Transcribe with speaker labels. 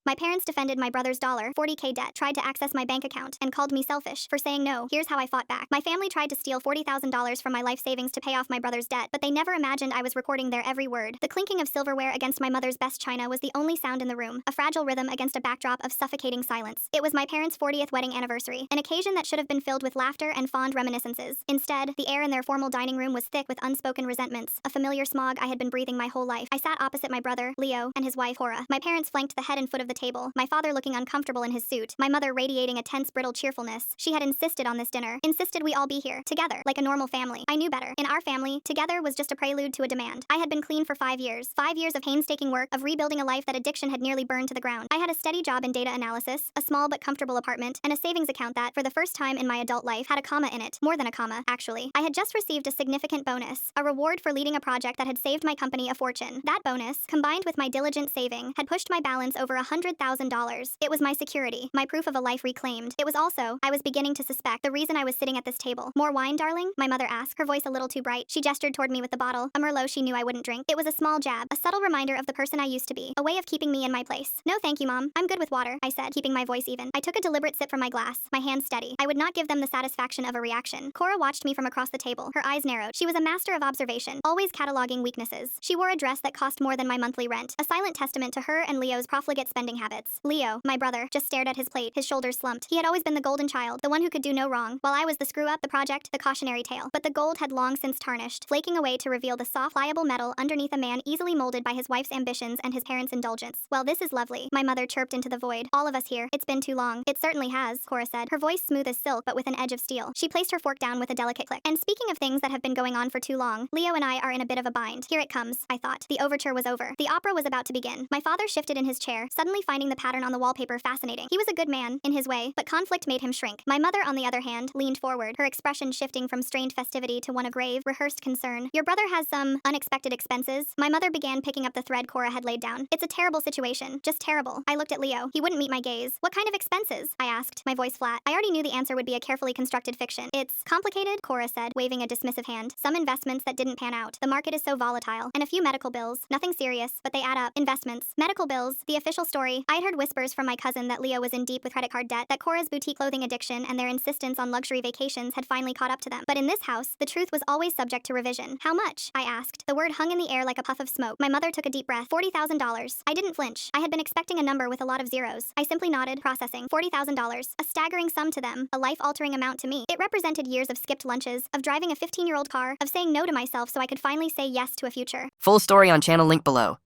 Speaker 1: My parents defended my brother's $40K debt, tried to access my bank account, and called me selfish for saying no. Here's how I fought back. My family tried to steal $40,000 from my life savings to pay off my brother's debt, but they never imagined I was recording their every word. The clinking of silverware against my mother's best china was the only sound in the room, a fragile rhythm against a backdrop of suffocating silence. It was my parents' 40th wedding anniversary, an occasion that should have been filled with laughter and fond reminiscences. Instead, the air in their formal dining room was thick with unspoken resentments, a familiar smog I had been breathing my whole life. I sat opposite my brother, Leo, and his wife, Cora. My parents flanked the head and foot of the table, my father looking uncomfortable in his suit, my mother radiating a tense, brittle cheerfulness. She had insisted on this dinner, insisted we all be here, together, like a normal family. I knew better. In our family, together was just a prelude to a demand. I had been clean for 5 years. 5 years of painstaking work, of rebuilding a life that addiction had nearly burned to the ground. I had a steady job in data analysis, a small but comfortable apartment, and a savings account that, for the first time in my adult life, had a comma in it. More than a comma, actually. I had just received a significant bonus, a reward for leading a project that had saved my company a fortune. That bonus, combined with my diligent saving, had pushed my balance over $100,000. It was my security, my proof of a life reclaimed. It was also, I was beginning to suspect, the reason I was sitting at this table. More wine, darling? My mother asked, her voice a little too bright. She gestured toward me with the bottle, a Merlot she knew I wouldn't drink. It was a small jab, a subtle reminder of the person I used to be, a way of keeping me in my place. No thank you, Mom. I'm good with water, I said, keeping my voice even. I took a deliberate sip from my glass, my hands steady. I would not give them the satisfaction of a reaction. Cora watched me from across the table, her eyes narrowed. She was a master of observation, always cataloging weaknesses. She wore a dress that cost more than my monthly rent, a silent testament to her and Leo's profligate spending habits. Leo, my brother, just stared at his plate, his shoulders slumped. He had always been the golden child, the one who could do no wrong, while I was the screw-up, the project, the cautionary tale. But the gold had long since tarnished, flaking away to reveal the soft, pliable metal underneath a man easily molded by his wife's ambitions and his parents' indulgence. Well, this is lovely, my mother chirped into the void. All of us here. It's been too long. It certainly has, Cora said, her voice smooth as silk but with an edge of steel. She placed her fork down with a delicate click. And speaking of things that have been going on for too long, Leo and I are in a bit of a bind. Here it comes, I thought. The overture was over. The opera was about to begin. My father shifted in his chair, suddenly finding the pattern on the wallpaper fascinating. He was a good man, in his way, but conflict made him shrink. My mother, on the other hand, leaned forward, her expression shifting from strained festivity to one of grave, rehearsed concern. Your brother has some unexpected expenses. My mother began picking up the thread Cora had laid down. It's a terrible situation. Just terrible. I looked at Leo. He wouldn't meet my gaze. What kind of expenses? I asked, my voice flat. I already knew the answer would be a carefully constructed fiction. It's complicated, Cora said, waving a dismissive hand. Some investments that didn't pan out. The market is so volatile. And a few medical bills. Nothing serious, but they add up. Investments. Medical bills. The official story. I'd heard whispers from my cousin that Leo was in deep with credit card debt, that Cora's boutique clothing addiction and their insistence on luxury vacations had finally caught up to them. But in this house, the truth was always subject to revision. How much? I asked. The word hung in the air like a puff of smoke. My mother took a deep breath. $40,000. I didn't flinch. I had been expecting a number with a lot of zeros. I simply nodded, processing. $40,000. A staggering sum to them, a life-altering amount to me. It represented years of skipped lunches, of driving a 15-year-old car, of saying no to myself so I could finally say yes to a future.
Speaker 2: Full story on channel link below.